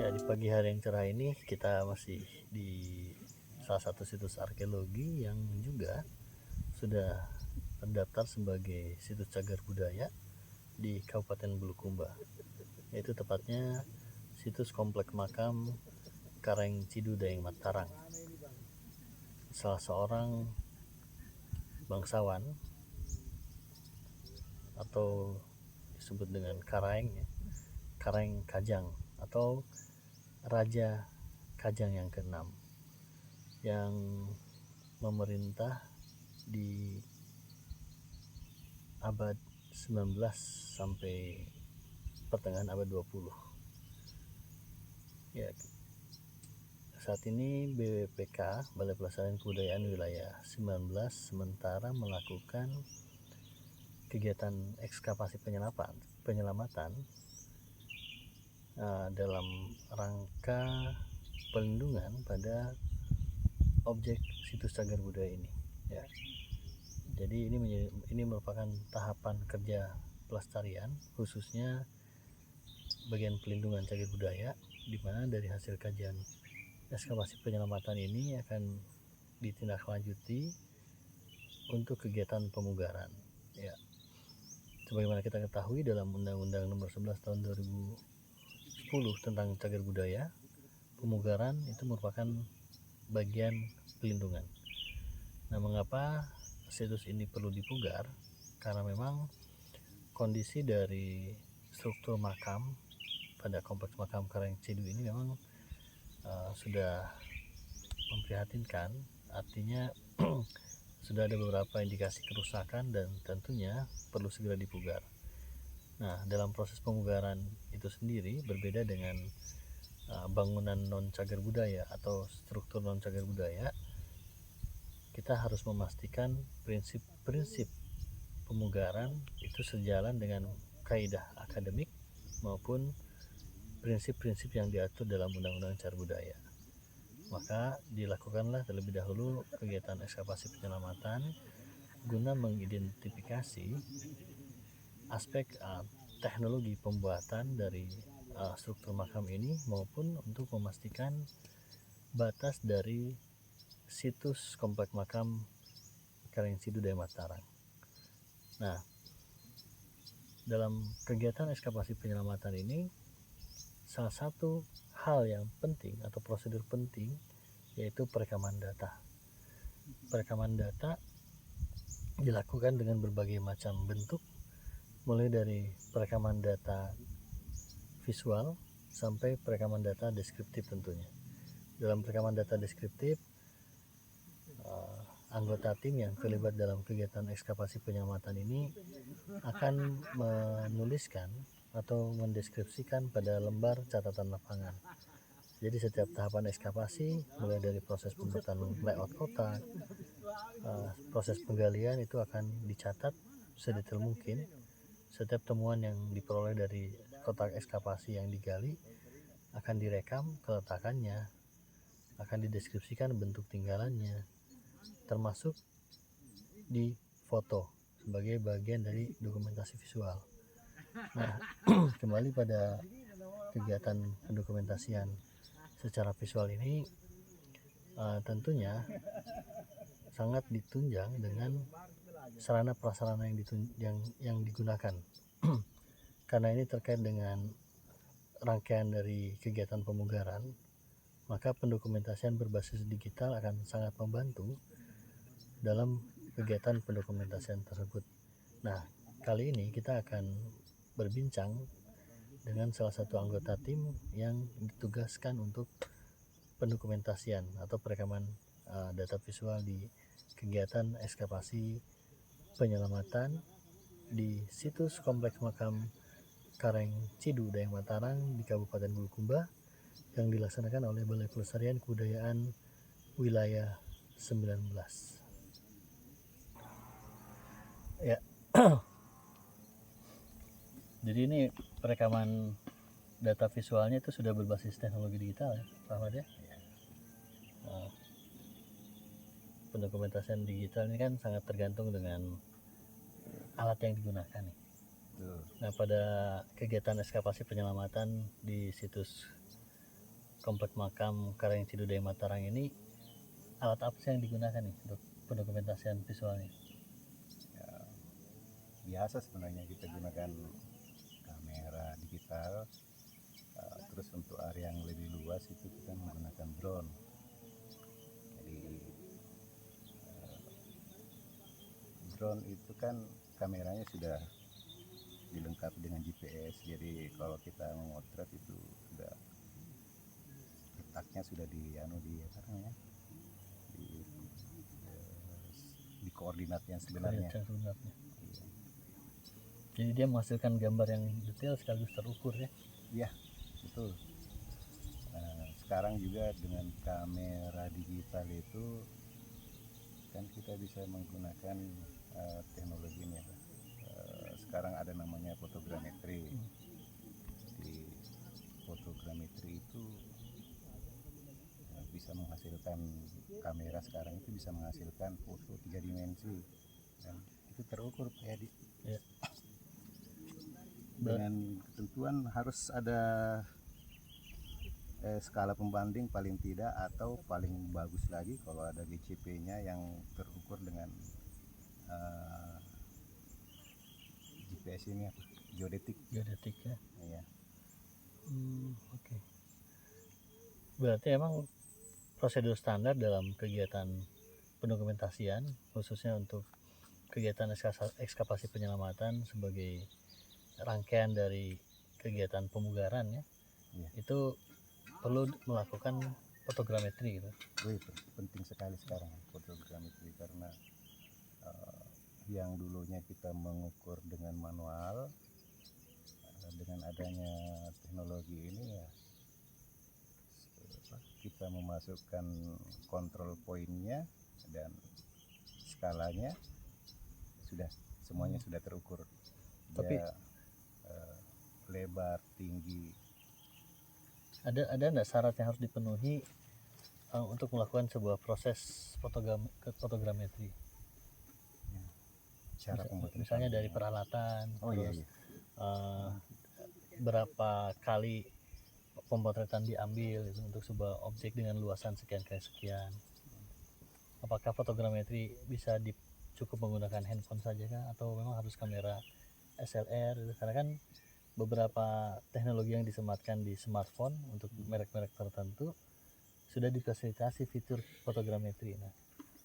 Ya, di pagi hari yang cerah ini kita masih di salah satu situs arkeologi yang juga sudah terdaftar sebagai situs cagar budaya di Kabupaten Bulukumba, yaitu tepatnya situs komplek makam Kareng Cidudayeng Mataram. Salah seorang bangsawan atau disebut dengan Kareng, Kareng Kajang atau Raja Kajang yang ke-6 yang memerintah di abad 19 sampai pertengahan abad 20. Ya, saat ini BPK Balai Pelestarian Kebudayaan Wilayah 19 sementara melakukan kegiatan ekskavasi penyelamatan dalam rangka pelindungan pada objek situs cagar budaya ini. Ya. Jadi ini merupakan tahapan kerja pelestarian, khususnya bagian pelindungan cagar budaya, di mana dari hasil kajian ekskavasi penyelamatan ini akan ditindaklanjuti untuk kegiatan pemugaran. Ya. Sebagaimana kita ketahui dalam Undang-Undang Nomor 11 Tahun 2010 tentang cagar budaya, pemugaran itu merupakan bagian pelindungan. Nah, mengapa situs ini perlu dipugar? Karena memang kondisi dari struktur makam pada kompleks makam Kareng Cidu ini memang sudah memprihatinkan. Artinya sudah ada beberapa indikasi kerusakan dan tentunya perlu segera dipugar. Nah, dalam proses pemugaran itu sendiri berbeda dengan bangunan non cagar budaya atau struktur non cagar budaya. Kita harus memastikan prinsip-prinsip pemugaran itu sejalan dengan kaidah akademik maupun prinsip-prinsip yang diatur dalam Undang-Undang Cagar Budaya. Maka dilakukanlah terlebih dahulu kegiatan ekskavasi penyelamatan guna mengidentifikasi aspek teknologi pembuatan dari struktur makam ini maupun untuk memastikan batas dari situs komplek makam Kareng Cidudayeng Mataram. Nah, dalam kegiatan ekskavasi penyelamatan ini salah satu hal yang penting atau prosedur penting yaitu perekaman data. Perekaman data dilakukan dengan berbagai macam bentuk, mulai dari perekaman data visual sampai perekaman data deskriptif tentunya. Dalam perekaman data deskriptif, anggota tim yang terlibat dalam kegiatan ekskavasi penyelamatan ini akan menuliskan atau mendeskripsikan pada lembar catatan lapangan. Jadi setiap tahapan ekskavasi, mulai dari proses pembuatan layout kotak, proses penggalian itu akan dicatat sedetail mungkin. Setiap temuan yang diperoleh dari kotak ekskavasi yang digali akan direkam keletakannya, akan dideskripsikan bentuk tinggalannya, termasuk di foto sebagai bagian dari dokumentasi visual. Nah, kembali pada kegiatan pendokumentasian secara visual ini tentunya sangat ditunjang dengan sarana prasarana yang digunakan. Karena ini terkait dengan rangkaian dari kegiatan pemugaran, maka pendokumentasian berbasis digital akan sangat membantu dalam kegiatan pendokumentasian tersebut. Nah, kali ini kita akan berbincang dengan salah satu anggota tim yang ditugaskan untuk pendokumentasian atau perekaman data visual di kegiatan ekskavasi penyelamatan di situs kompleks makam Kareng Cidudayeng Mataram di Kabupaten Bulukumba yang dilaksanakan oleh Balai Pelestarian Kebudayaan Wilayah 19. Ya. Jadi ini perekaman data visualnya itu sudah berbasis teknologi digital ya, Pak Ahmad ya. Pendokumentasian digital ini kan sangat tergantung dengan alat yang digunakan nih. Nah, pada kegiatan ekskavasi penyelamatan di situs Komplek Makam Karang Cidudai Mataram ini alat apa sih yang digunakan nih untuk pendokumentasian visualnya? Ya, biasa sebenarnya kita gunakan kamera digital, terus untuk area yang lebih luas itu kita menggunakan drone. Jadi drone itu kan kameranya sudah dilengkapi dengan GPS, jadi kalau kita memotret itu sudah letaknya sudah di di koordinat yang sebenarnya. Iya. Jadi dia menghasilkan gambar yang detail sekaligus terukur ya. Iya, betul. Nah, sekarang juga dengan kamera digital itu kan kita bisa menggunakan teknologi ini ya. Sekarang ada namanya fotogrametri. Di fotogrametri itu bisa menghasilkan, kamera sekarang itu bisa menghasilkan foto 3 dimensi dan itu terukur ya di. Ya. Dengan ketentuan harus ada skala pembanding paling tidak, atau paling bagus lagi kalau ada GCP-nya yang terukur dengan GPS ini apa? Geodetik ya. Iya. Oke. Berarti emang prosedur standar dalam kegiatan pendokumentasian, khususnya untuk kegiatan ekskavasi penyelamatan sebagai rangkaian dari kegiatan pemugaran ya, itu perlu melakukan fotogrametri gitu. Itu penting sekali sekarang fotogrametri, karena yang dulunya kita mengukur dengan manual, dengan adanya teknologi ini ya kita memasukkan kontrol poinnya dan skalanya sudah semuanya sudah terukur. Tapi lebar, tinggi. Ada enggak syarat yang harus dipenuhi untuk melakukan sebuah proses fotogrametri? Misalnya dari peralatan, berapa kali pemotretan diambil untuk sebuah objek dengan luasan sekian kali sekian. Apakah fotogrametri bisa cukup menggunakan handphone saja kah, atau memang harus kamera SLR gitu? Karena kan beberapa teknologi yang disematkan di smartphone untuk merek-merek tertentu sudah difasilitasi fitur fotogrametri. Nah,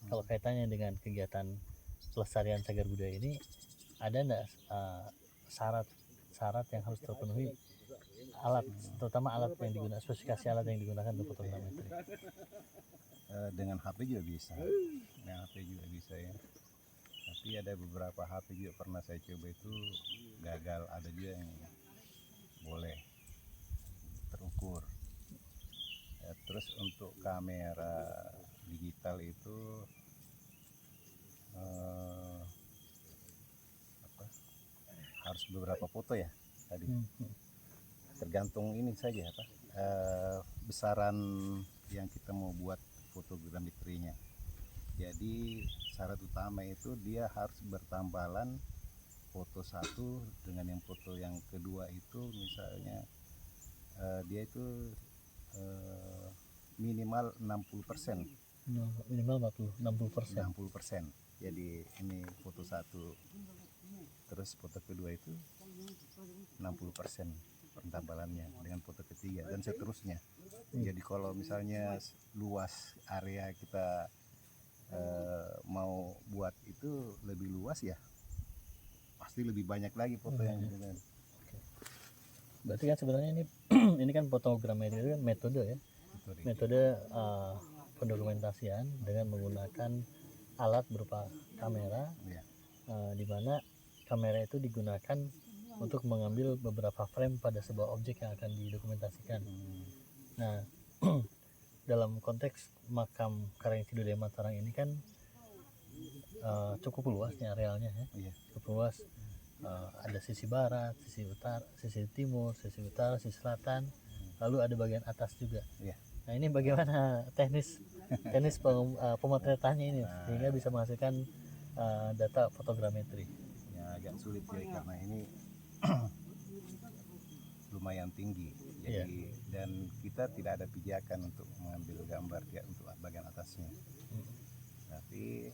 kalau kaitannya dengan kegiatan pelestarian cagar budaya ini, ada enggak syarat yang harus terpenuhi, alat, terutama alat yang digunakan, spesifikasi alat yang digunakan untuk fotogrametri? Dengan HP juga bisa, ya. Tapi ada beberapa HP juga pernah saya coba itu gagal, ada juga yang boleh terukur. Ya, terus untuk kamera digital itu harus beberapa foto ya tadi. Tergantung ini saja besaran yang kita mau buat fotogrametrinya. Jadi syarat utama itu dia harus bertambalan foto satu dengan yang foto yang kedua itu, misalnya dia itu minimal 60%. Minimal 60%. Jadi ini foto satu, terus foto kedua itu 60% pentambalannya dengan foto ketiga dan seterusnya. Jadi kalau misalnya luas area kita mau buat itu lebih luas ya, pasti lebih banyak lagi foto yang digunakan. Berarti kan sebenarnya ini ini kan fotogrametri itu kan metode ya, metode pendokumentasian dengan menggunakan alat berupa kamera, di mana kamera itu digunakan untuk mengambil beberapa frame pada sebuah objek yang akan didokumentasikan. Nah, dalam konteks makam Karang Cidudai Mataram ini kan cukup luasnya arealnya ya, cukup luas. Ada sisi barat, sisi utara, sisi timur, sisi utara, sisi selatan, lalu ada bagian atas juga. Nah, ini bagaimana teknis pemotretannya ini sehingga bisa menghasilkan data fotogrametri? Ya agak sulit ya, karena ini lumayan tinggi. Jadi dan kita tidak ada pijakan untuk mengambil gambar ya untuk bagian atasnya. Tapi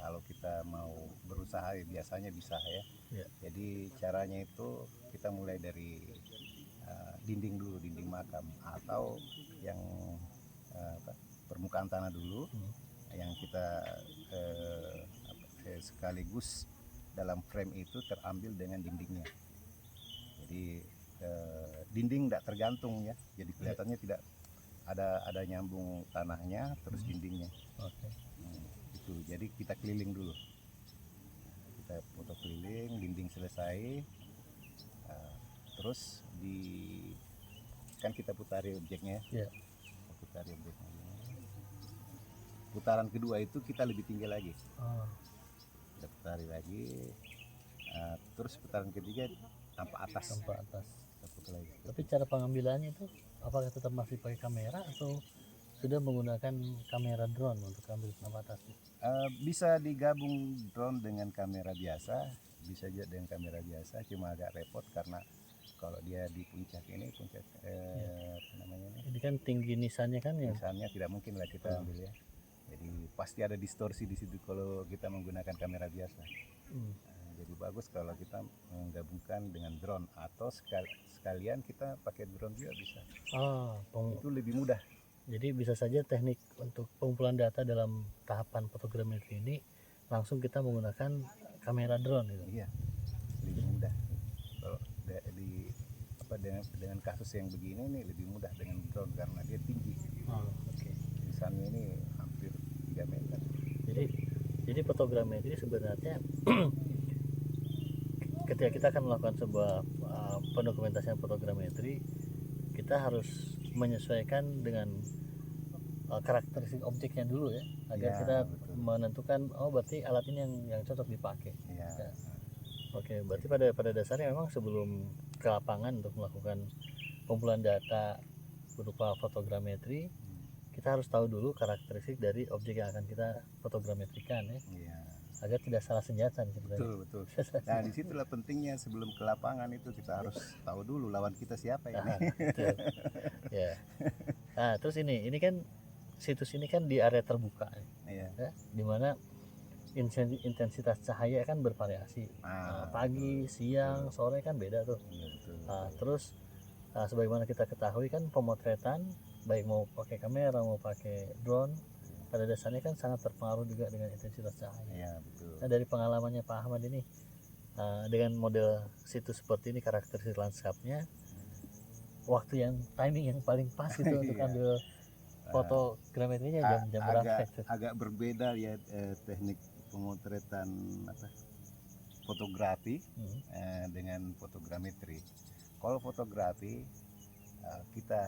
kalau kita mau berusaha ya biasanya bisa ya. Jadi caranya itu kita mulai dari dinding dulu, dinding makam atau yang permukaan tanah dulu, yang kita sekaligus dalam frame itu terambil dengan dindingnya. Jadi dinding tidak tergantung ya, jadi kelihatannya tidak ada nyambung tanahnya terus dindingnya. Itu jadi kita keliling dulu, kita foto keliling, dinding selesai, terus kan kita putari objeknya, putari objeknya. Putaran kedua itu kita lebih tinggi lagi, kita putari lagi, terus putaran ketiga tampak atas. Tapi cara pengambilannya itu apakah tetap masih pakai kamera atau sudah menggunakan kamera drone untuk ambil tampak atas? Bisa digabung drone dengan kamera biasa, bisa juga dengan kamera biasa, cuma agak repot karena kalau dia di puncak ini, apa namanya ini kan tinggi nisannya kan ya? Nisannya tidak mungkin lah kita ambil ya. Jadi pasti ada distorsi di situ kalau kita menggunakan kamera biasa. Jadi bagus kalau kita menggabungkan dengan drone atau sekalian kita pakai drone juga bisa. Itu lebih mudah. Jadi bisa saja teknik untuk pengumpulan data dalam tahapan fotogrametri ini langsung kita menggunakan kamera drone gitu. Iya, lebih mudah. Kalau dengan kasus yang begini nih lebih mudah dengan drone karena dia tinggi. Nisannya ini hampir 3 meter. Jadi fotogrametri sebenarnya ketika kita akan melakukan sebuah pendokumentasian fotogrametri, kita harus menyesuaikan dengan karakteristik objeknya dulu ya, agar kita menentukan berarti alat ini yang cocok dipakai. Oke, berarti pada dasarnya memang sebelum ke lapangan untuk melakukan pengumpulan data berupa fotogrametri, kita harus tahu dulu karakteristik dari objek yang akan kita fotogrametrikan ya. Agar tidak salah senjata nih sebenarnya. Betul. Nah disitulah pentingnya sebelum ke lapangan itu kita harus tahu dulu lawan kita siapa ini. Betul. Nah terus ini kan situs ini kan di area terbuka ya, dimana intensitas cahaya kan bervariasi, pagi, siang, sore kan beda tuh. Terus sebagaimana kita ketahui kan pemotretan baik mau pakai kamera mau pakai drone pada dasarnya kan sangat terpengaruh juga dengan intensitas cahaya. Nah dari pengalamannya Pak Ahmad ini dengan model situs seperti ini, karakteristik lanskapnya, waktu yang timing yang paling pas itu untuk ambil fotogrametrinya jam berapa? Agak berbeda ya teknik pemotretan fotografi dengan fotogrametri. Kalau fotografi kita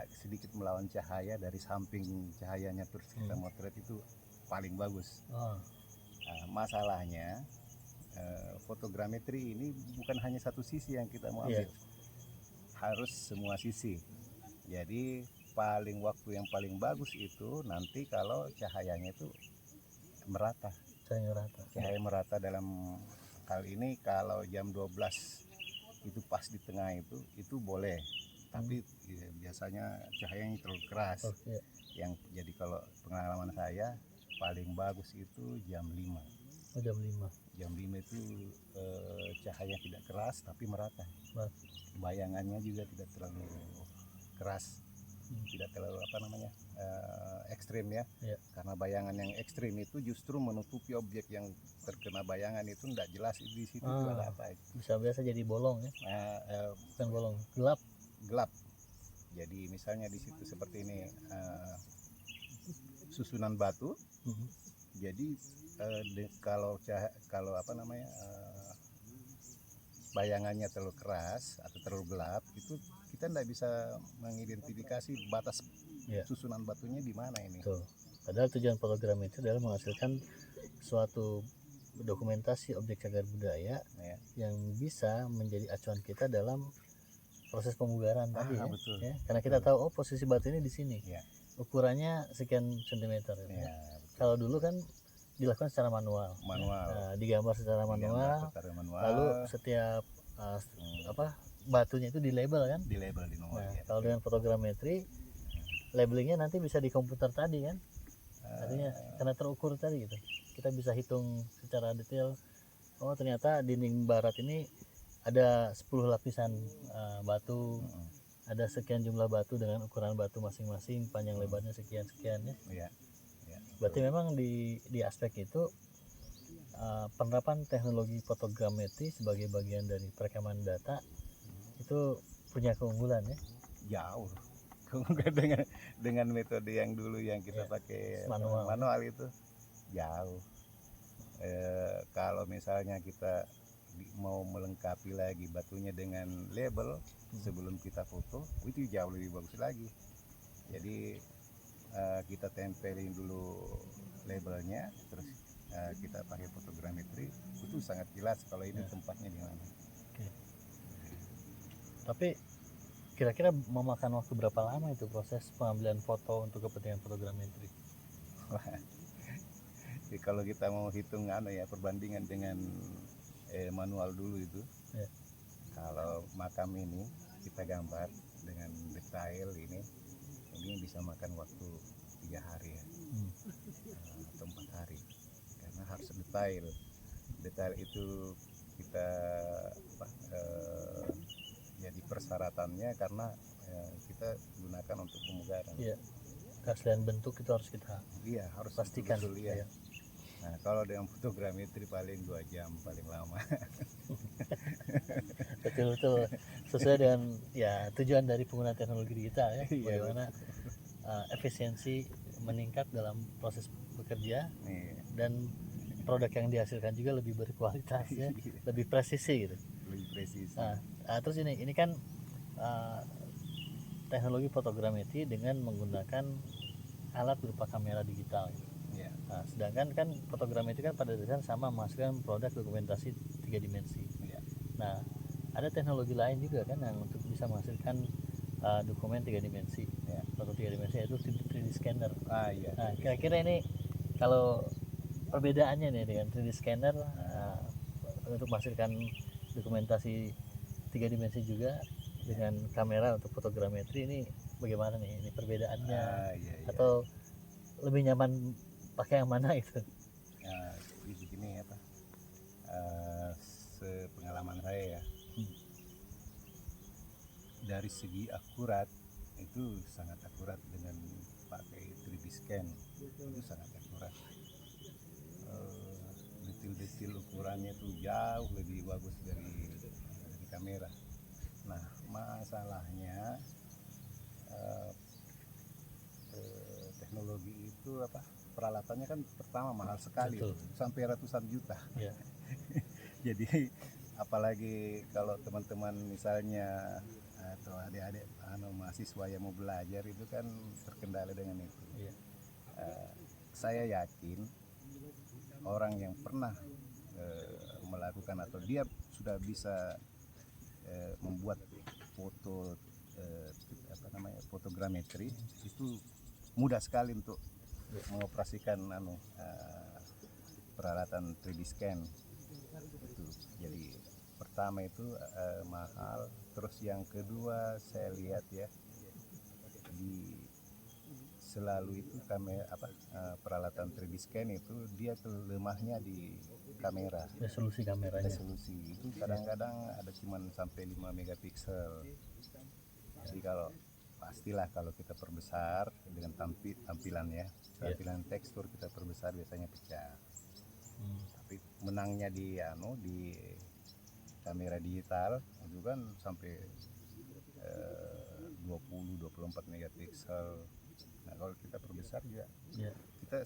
sedikit melawan cahaya dari samping cahayanya terus kita motret itu paling bagus. Masalahnya fotogrametri ini bukan hanya satu sisi yang kita mau ambil, harus semua sisi. Jadi waktu yang paling bagus itu nanti kalau cahayanya itu merata. Cahaya merata dalam hal ini kalau jam 12 itu pas di tengah itu boleh. Tapi biasanya cahayanya terlalu keras. Jadi kalau pengalaman saya paling bagus itu jam 5. Jam 5 itu cahaya tidak keras tapi merata. Bayangannya juga tidak terlalu keras. Tidak terlalu ekstrim ya. Karena bayangan yang ekstrim itu justru menutupi objek yang terkena bayangan itu tidak jelas di situ ada apa. Bisa jadi bolong ya. Bukan bolong, gelap. Jadi misalnya di situ seperti ini susunan batu. Jadi kalau bayangannya terlalu keras atau terlalu gelap itu kita tidak bisa mengidentifikasi batas susunan batunya di mana ini. Padahal tujuan fotogrametri adalah menghasilkan suatu dokumentasi objek cagar budaya yang bisa menjadi acuan kita dalam proses pemugaran tadi ya. Betul. Karena kita tahu posisi batu ini di sini, ukurannya sekian sentimeter. Kalau dulu kan dilakukan secara manual. Digambar secara manual. Lalu setiap apa batunya itu di label kan. Di label di nomor. Nah Ya. kalau dengan fotogrametri labelingnya nanti bisa di komputer tadi kan, artinya karena terukur tadi gitu, kita bisa hitung secara detail. Oh ternyata dinding barat ini ada 10 lapisan batu, ada sekian jumlah batu dengan ukuran batu masing-masing, panjang lebarnya sekian sekian ya. Iya. Berarti memang di aspek itu penerapan teknologi fotogrametri sebagai bagian dari perekaman data itu punya keunggulan ya. Jauh. dengan metode yang dulu yang kita pakai manual itu jauh. Kalau misalnya kita mau melengkapi lagi batunya dengan label sebelum kita foto, itu jauh lebih bagus lagi. Jadi kita tempelin dulu labelnya, terus kita pakai fotogrametri, itu sangat jelas kalau ini tempatnya di mana. Tapi kira-kira memakan waktu berapa lama itu proses pengambilan foto untuk kepentingan fotogrametri? Jadi kalau kita mau hitung perbandingan dengan manual dulu itu, kalau makam ini kita gambar dengan detail ini bisa makan waktu 3 hari ya, atau 4 hari, karena harus detail itu kita jadi persyaratannya karena kita gunakan untuk pemugaran. Iya, keaslian bentuk itu harus kita harus pastikan betul, ya. Nah kalau dengan fotogrametri paling 2 jam paling lama. Betul-betul sesuai dengan ya tujuan dari penggunaan teknologi digital ya, bagaimana efisiensi meningkat dalam proses bekerja dan produk yang dihasilkan juga lebih berkualitas ya, lebih presisi gitu. Lebih presisi. Nah, terus ini kan teknologi fotogrametri dengan menggunakan alat berupa kamera digital gitu. Nah, sedangkan kan fotogrametri kan pada dasarnya sama menghasilkan produk dokumentasi 3 dimensi. Nah, ada teknologi lain juga kan yang untuk bisa menghasilkan dokumen 3 dimensi, foto 3 dimensi, yaitu 3D scanner. Nah, kira-kira ini kalau perbedaannya nih dengan 3D scanner untuk menghasilkan dokumentasi 3 dimensi juga dengan kamera untuk fotogrametri, ini bagaimana nih ini perbedaannya? Atau lebih nyaman pakai yang mana itu? Jadi begini ya Pak, sepengalaman saya ya, dari segi akurat itu sangat akurat dengan pakai 3D scan, itu sangat akurat. Detil-detil ukurannya itu jauh lebih bagus dari kamera. Nah masalahnya teknologi itu peralatannya kan pertama mahal sekali, sampai ratusan juta. Jadi apalagi kalau teman-teman misalnya atau adik-adik mahasiswa yang mau belajar itu kan terkendala dengan itu. Saya yakin orang yang pernah melakukan atau dia sudah bisa membuat foto fotogrametri itu mudah sekali untuk mengoperasikan peralatan 3D scan itu. Jadi pertama itu mahal, terus yang kedua saya lihat ya selalu itu peralatan 3D scan itu dia lemahnya di kamera, resolusi kameranya. Resolusi itu kadang-kadang ada cuman sampai 5 megapiksel. Jadi pastilah kalau kita perbesar dengan tampilan tekstur kita perbesar biasanya pecah. Tapi menangnya di kamera digital itu kan sampai 20-24 megapiksel. Nah kalau kita perbesar juga kita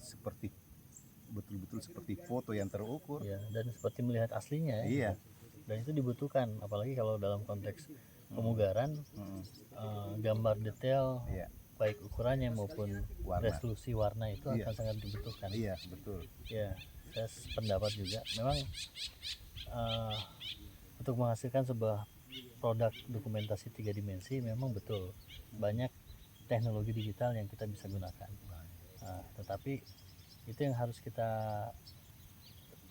betul-betul seperti foto yang terukur dan seperti melihat aslinya ya. Dan itu dibutuhkan apalagi kalau dalam konteks pemugaran, gambar detail baik ukurannya maupun resolusi warna itu akan sangat dibutuhkan. Betul. Saya pendapat juga memang untuk menghasilkan sebuah produk dokumentasi 3 dimensi memang betul banyak teknologi digital yang kita bisa gunakan. Tetapi itu yang harus kita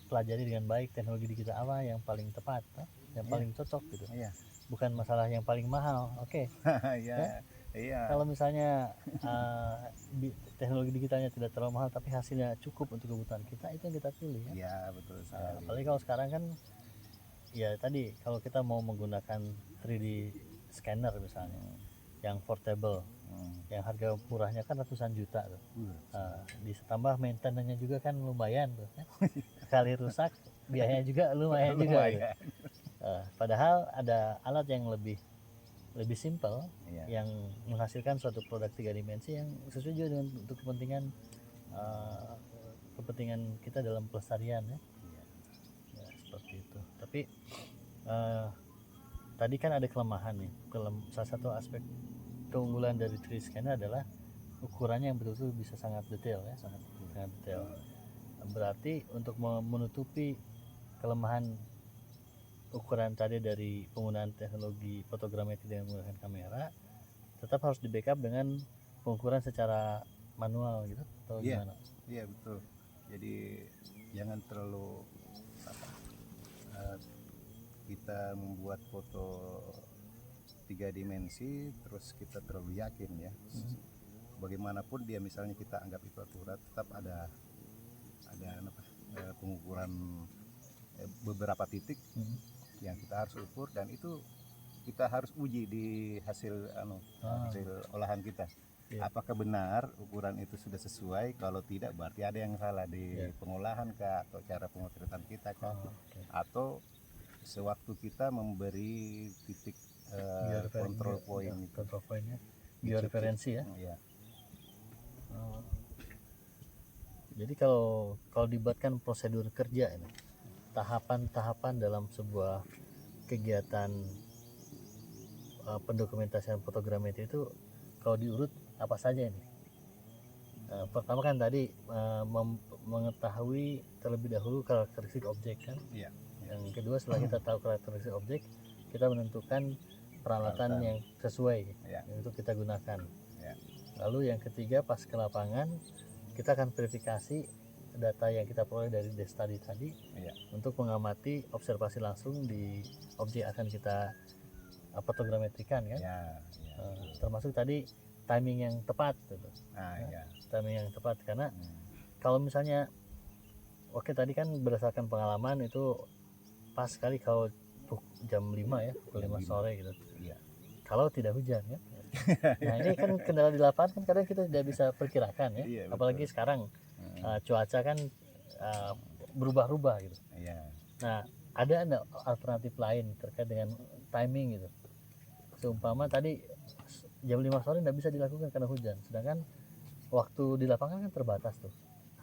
pelajari dengan baik teknologi digital apa yang paling tepat, yang Iya. paling cocok gitu. Iya. Bukan masalah yang paling mahal. Oke. Iya. Iya. Kalau misalnya teknologi digitalnya tidak terlalu mahal tapi hasilnya cukup untuk kebutuhan kita, itu yang kita pilih ya. Iya, betul sekali. Apalagi kalau sekarang kan ya tadi kalau kita mau menggunakan 3D scanner misalnya yang portable, yang harga murahnya kan ratusan juta tuh. Ditambah maintenance-nya juga kan lumayan tuh ya. Sekali rusak biayanya juga lumayan juga gitu. Padahal ada alat yang lebih simpel, yang menghasilkan suatu produk 3 dimensi yang sesuai juga dengan untuk kepentingan kita dalam pelestarian ya. Ya seperti itu. Tapi tadi kan ada kelemahan nih. Salah satu aspek keunggulan dari 3D scanner adalah ukurannya yang betul-betul bisa sangat detail ya, sangat detail. Berarti untuk menutupi kelemahan ukuran tadi dari penggunaan teknologi fotogrametri dengan menggunakan kamera, tetap harus di backup dengan pengukuran secara manual gitu atau gimana? Iya betul. Jadi jangan terlalu kita membuat foto 3 dimensi terus kita terlalu yakin ya. Bagaimanapun dia misalnya kita anggap itu akurat, tetap ada pengukuran beberapa titik yang kita harus ukur, dan itu kita harus uji di hasil olahan kita. Apakah benar ukuran itu sudah sesuai? Kalau tidak berarti ada yang salah di pengolahan kah, atau cara pemotretan kita kah, atau sewaktu kita memberi titik control point-nya, bioreferensi ya. Jadi kalau dibuatkan prosedur kerja ini, tahapan-tahapan dalam sebuah kegiatan pendokumentasian fotogrametri itu kalau diurut apa saja ini? Pertama kan tadi mengetahui terlebih dahulu karakteristik objek kan. Yang kedua setelah kita tahu karakteristik objek, kita menentukan peralatan yang sesuai untuk kita gunakan. Lalu yang ketiga pas ke lapangan kita akan verifikasi data yang kita peroleh dari desk study tadi untuk mengamati observasi langsung di objek akan kita fotogrametrikan kan. Termasuk tadi timing yang tepat gitu. Timing yang tepat karena kalau misalnya tadi kan berdasarkan pengalaman itu pas sekali kalau jam 5 ya, pukul 5 sore gitu. Kalau tidak hujan ya. Nah ini kan kendala di lapangan kan kadang kita tidak bisa perkirakan ya. Apalagi sekarang cuaca kan berubah-ubah gitu. Nah ada alternatif lain terkait dengan timing gitu. Seumpama tadi jam 5 sore tidak bisa dilakukan karena hujan, sedangkan waktu di lapangan kan terbatas tuh,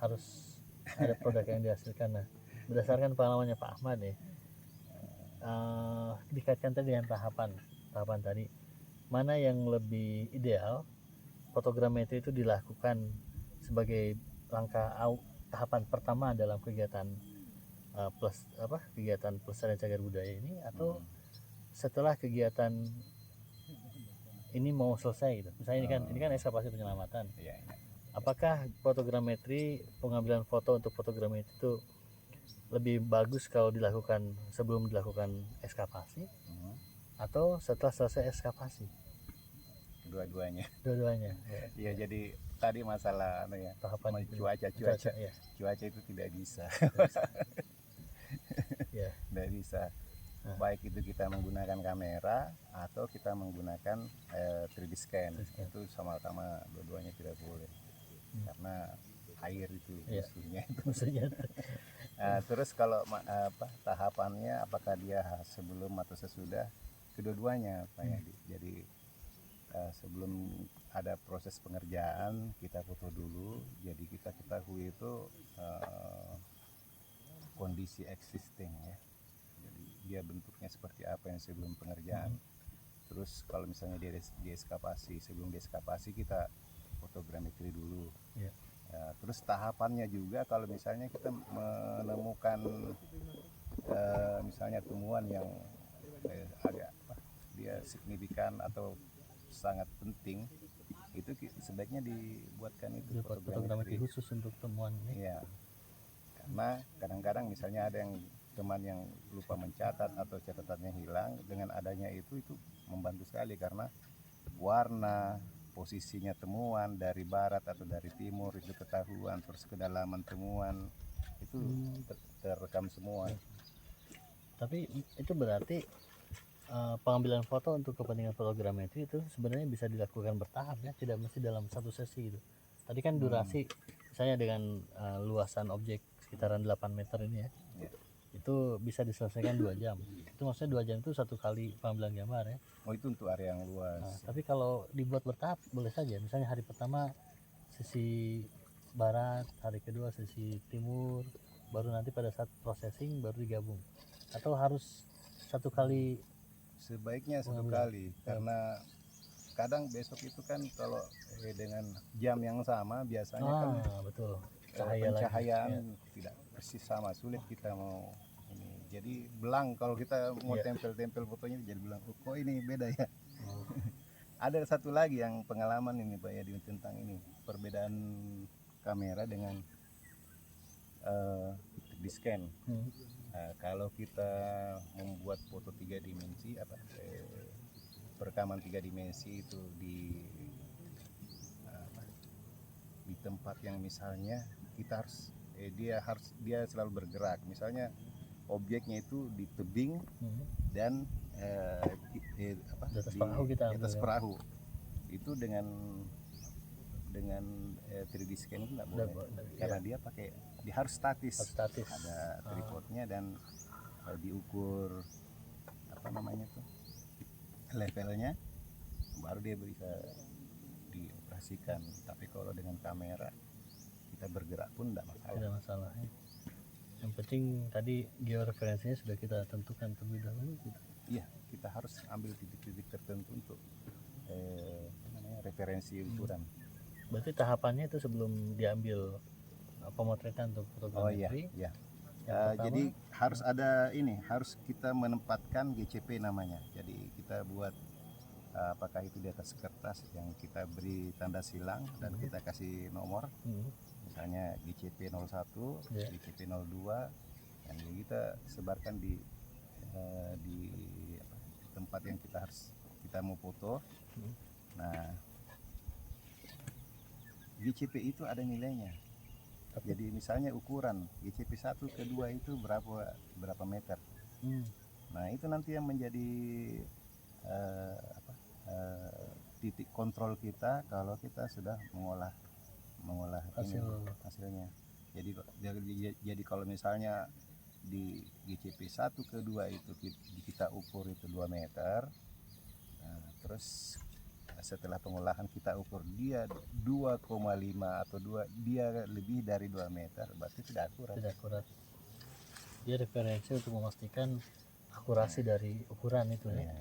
harus ada produk yang dihasilkan. Nah berdasarkan pengalamannya Pak Ahmad ya, dikaitkan tadi dengan tahapan tadi, mana yang lebih ideal fotogrametri itu dilakukan sebagai langkah tahapan pertama dalam kegiatan kegiatan pelestarian cagar budaya ini, atau setelah kegiatan ini mau selesai gitu. Misalnya ini kan ekskavasi penyelamatan. Apakah fotogrametri, pengambilan foto untuk fotogrametri itu lebih bagus kalau dilakukan sebelum dilakukan ekskavasi atau setelah selesai ekskavasi? Dua-duanya. Ya. Jadi tadi masalah tahapan cuaca itu tidak bisa. Tidak bisa. Baik itu kita menggunakan kamera atau kita menggunakan 3D scan. Itu sama-sama dua-duanya tidak boleh. Karena air itu musuhnya. Terus kalau tahapannya apakah dia sebelum atau sesudah, kedua-duanya Pak Yadi. Jadi sebelum ada proses pengerjaan kita foto dulu, jadi kita ketahui itu kondisi existing ya, jadi dia bentuknya seperti apa yang sebelum pengerjaan. Terus kalau misalnya dia dieskavasi, sebelum dieskavasi kita fotogrametri dulu. Terus tahapannya juga kalau misalnya kita menemukan misalnya temuan yang agak dia signifikan atau sangat penting, itu sebaiknya dibuatkan itu fotogrametri khusus untuk temuan ini. Karena kadang-kadang misalnya ada yang teman yang lupa mencatat atau catatannya hilang, dengan adanya itu membantu sekali karena warna, posisinya temuan dari barat atau dari timur itu ketahuan, terus kedalaman temuan itu terekam semua. Tapi itu berarti pengambilan foto untuk kepentingan fotogrametri itu sebenarnya bisa dilakukan bertahap ya, tidak mesti dalam satu sesi gitu. Tadi kan durasi misalnya dengan luasan objek sekitaran 8 meter ini ya, itu bisa diselesaikan 2 jam. Itu maksudnya 2 jam itu satu kali pengambilan gambar ya. Oh, itu untuk area yang luas. Nah, tapi kalau dibuat bertahap boleh saja, misalnya hari pertama sisi barat, hari kedua sisi timur, baru nanti pada saat processing baru digabung, atau harus satu kali? Sebaiknya satu kali, karena kadang besok itu kan kalau dengan jam yang sama biasanya kan betul, pencahayaan tidak persis sama, sulit kita mau ini. Jadi belang kalau kita mau tempel-tempel fotonya jadi belang. Oh, kok ini beda ya. Ada satu lagi yang pengalaman ini Pak ya tentang ini perbedaan kamera dengan di scan. Kalau kita membuat foto 3 dimensi perekaman 3 dimensi itu di tempat yang misalnya kita harus dia selalu bergerak, misalnya objeknya itu di tebing dan di atas perahu, kita di atas perahu itu dengan 3D scan itu nggak boleh, karena dia harus statis. Ada tripodnya dan diukur apa namanya tuh levelnya, baru dia bisa dioperasikan. Tapi kalau dengan kamera kita bergerak pun tidak masalah. Ya. Yang penting tadi georeferensinya sudah kita tentukan terlebih dahulu gitu. Iya, kita harus ambil titik-titik tertentu untuk referensi ukuran. Berarti tahapannya itu sebelum diambil pemotretan untuk fotogrametri. Oh iya. Jadi harus ada harus kita menempatkan GCP namanya. Jadi kita buat apakah itu di atas kertas yang kita beri tanda silang dan kita kasih nomor. Misalnya GCP 01, GCP 02, yang kita sebarkan di tempat yang kita mau foto. Nah, GCP itu ada nilainya. Jadi misalnya ukuran GCP 1 ke 2 itu berapa meter. Nah, itu nanti yang menjadi titik kontrol kita kalau kita sudah mengolah hasilnya. Jadi kalau misalnya di GCP 1 ke 2 itu kita ukur itu 2 meter. Nah, terus setelah pengolahan kita ukur dia 2,5 atau dia lebih dari 2 meter, berarti tidak akurat. Dia referensi untuk memastikan akurasi dari ukuran itu ya.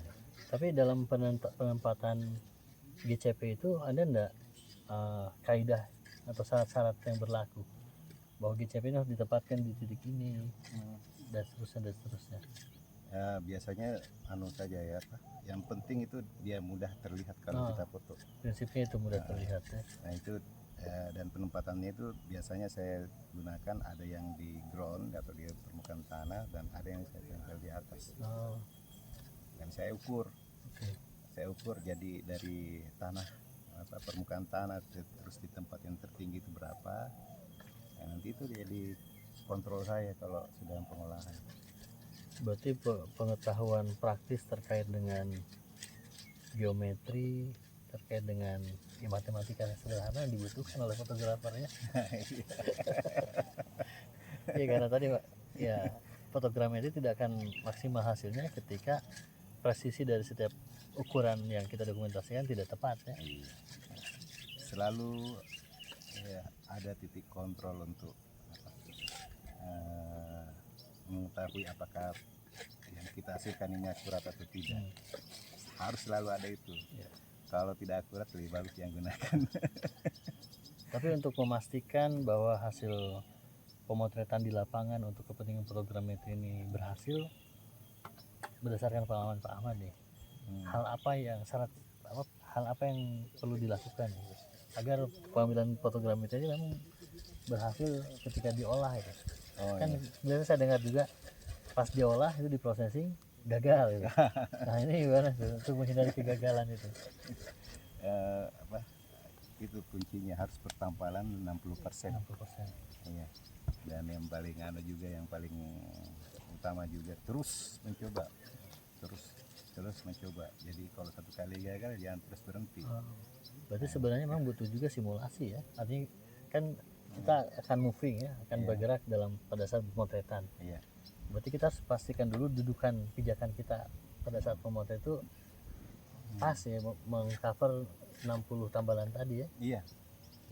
Tapi dalam penempatan GCP itu ada enggak kaidah atau syarat-syarat yang berlaku bahwa GCP ini harus ditempatkan di titik ini dan seterusnya? Ya, biasanya saja ya Pak. Yang penting itu dia mudah terlihat kalau kita foto. Prinsipnya itu mudah terlihat ya. Nah itu dan penempatannya itu biasanya saya gunakan ada yang di ground atau di permukaan tanah dan ada yang saya tempel di atas. Dan saya ukur. Saya ukur jadi dari permukaan tanah terus di tempat yang tertinggi itu berapa. Nah, nanti itu jadi kontrol saya kalau sedang pengolahan. Berarti pengetahuan praktis terkait dengan geometri, terkait dengan matematika sederhana yang dibutuhkan oleh fotografernya. Ya karena tadi Pak, ya fotogrametri tidak akan maksimal hasilnya ketika presisi dari setiap ukuran yang kita dokumentasikan tidak tepat ya. Selalu ada titik kontrol untuk mengetahui apakah yang kita hasilkan ini akurat atau tidak. Harus selalu ada itu. Kalau tidak akurat lebih bagus yang gunakan. Tapi untuk memastikan bahwa hasil pemotretan di lapangan untuk kepentingan fotogrametri ini berhasil, berdasarkan pengalaman Pak Ahmad nih, hal apa yang perlu dilakukan agar pengambilan fotogrametri ini memang berhasil ketika diolah itu? Oh, Kan iya. biasa saya dengar juga pas diolah itu di processing gagal gitu. Nah ini gimana tuh untuk menghindari kegagalan itu? Apa itu kuncinya, harus pertampalan 60%. 60%. Iya. Dan yang paling juga, yang paling utama juga, terus mencoba, terus mencoba. Jadi kalau satu kali gagal jangan terus berhenti. Berarti sebenarnya memang butuh juga simulasi ya. Artinya kan kita akan moving ya, akan Iya. bergerak pada saat pemotretan. Iya. Berarti kita harus pastikan dulu dudukan pijakan kita pada saat pemotret itu pas ya, mengcover 60 tambalan tadi ya. Iya.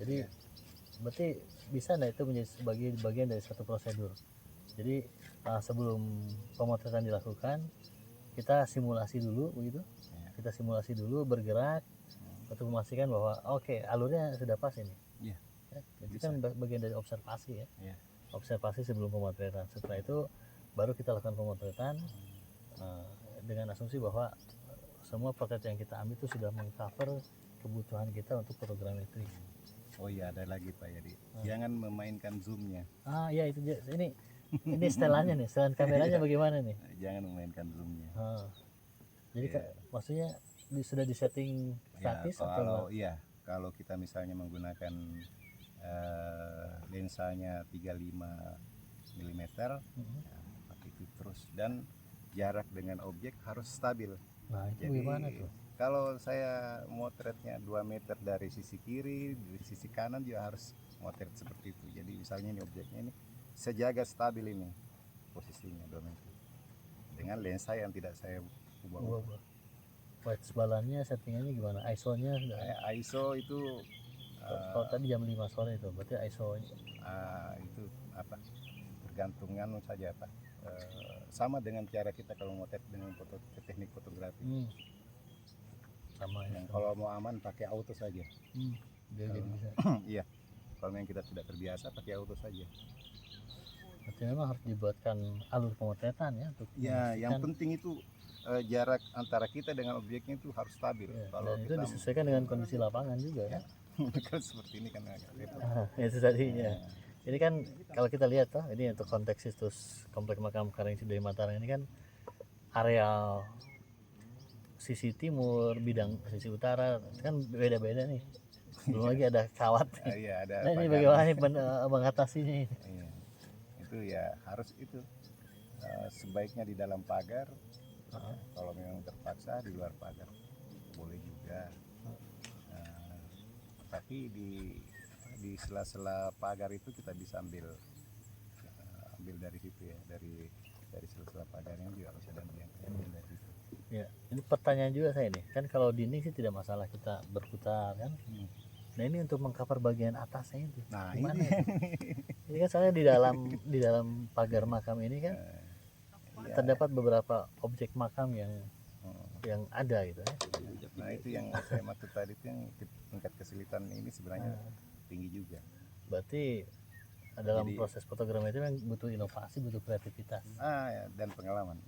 Jadi berarti bisa nggak itu menjadi sebagai bagian dari satu prosedur. Jadi sebelum pemotretan dilakukan kita simulasi dulu begitu. Iya. Kita simulasi dulu bergerak untuk memastikan bahwa oke, alurnya sudah pas ini. Iya. Ya, itu kan bagian dari observasi ya. Iya. Observasi sebelum pemotretan. Setelah itu baru kita lakukan pemotretan dengan asumsi bahwa semua potret yang kita ambil itu sudah mengcover kebutuhan kita untuk fotogrametri. Oh iya, ada lagi Pak Yadi. Jangan memainkan zoomnya. Iya itu ini setelannya nih, setelan kameranya bagaimana nih? Jangan memainkan zoomnya. Jadi maksudnya sudah disetting Ya, statis kalau atau kalau kita misalnya menggunakan lensanya 35 mm, ya, pakai itu terus, dan jarak dengan objek harus stabil. nah itu Jadi gimana tuh? kalau saya motretnya 2 meter dari sisi kiri, dari sisi kanan juga harus motret seperti itu. Jadi misalnya ini objeknya ini, sejaga stabil ini posisinya 2 meter dengan lensa yang tidak saya ubah. White balannya settingannya gimana? ISO-nya ISO itu kalau tadi jam 5 sore itu berarti ISO-nya itu apa, tergantung saja apa, sama dengan cara kita kalau motret dengan teknik fotografi. Sama ya. Yang kalau mau aman pakai auto saja. Biar bisa. Iya, kalau yang kita tidak terbiasa pakai auto saja. Berarti memang harus dibuatkan alur pemotretan ya untuk Ya, yang penting itu jarak antara kita dengan objeknya itu harus stabil. ya, Kalau dan itu kita disesuaikan dengan kondisi lapangan juga ya. kan seperti ini kan agak repot. Itu tadinya. Ini kan kalau kita lihat toh, ini untuk konteks situs Komplek Makam Karang dari Mataram ini kan areal sisi timur, bidang sisi utara kan beda-beda nih. Belum lagi ada kawat. Iya, ada. Nah ini pagar. bagaimana nih mengatasinya ini? Iya. Itu ya harus itu, sebaiknya di dalam pagar. Kalau memang terpaksa di luar pagar boleh juga. Tapi di sela-sela pagar itu kita bisa ambil dari situ ya, dari sela-sela pagarnya juga bisa ambil dari situ. Ya, ini pertanyaan juga saya nih. Kan kalau dinding sih tidak masalah kita berputar kan. Nah ini untuk mengcover bagian atasnya itu. Nah, gimana ini. itu? Ini kan soalnya di dalam pagar makam ini kan terdapat beberapa objek makam yang ada gitu ya. Nah itu yang saya maksud tadi, itu yang tingkat kesulitan ini sebenarnya tinggi juga. Berarti dalam proses fotografi itu yang butuh inovasi, butuh kreativitas. Ya, dan pengalaman.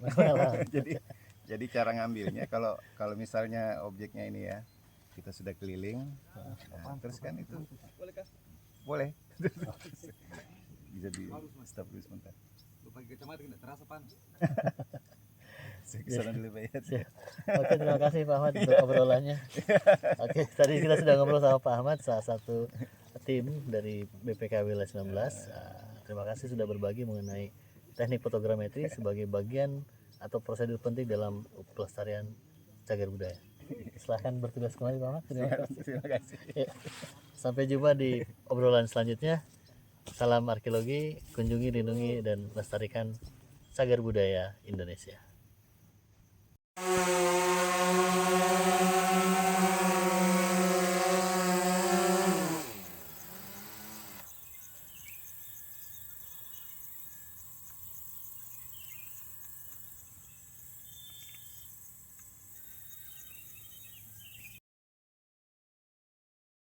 jadi cara ngambilnya, kalau misalnya objeknya ini ya kita sudah keliling, nah, terus kan itu boleh bisa di stop dulu sebentar. Lupa kacamata tidak terasa panas. Saya kesana dulu Pak ya. Oke, terima kasih Pak Ahmad untuk obrolannya. Oke, tadi kita sudah ngobrol sama Pak Ahmad, salah satu tim dari BPK Wilayah 19. Terima kasih sudah berbagi mengenai teknik fotogrametri sebagai bagian atau prosedur penting dalam pelestarian cagar budaya. Silahkan bertugas kembali Pak Ahmad. Terima kasih. Ya. Sampai jumpa di obrolan selanjutnya. Salam arkeologi, kunjungi, lindungi, dan lestarikan cagar budaya Indonesia.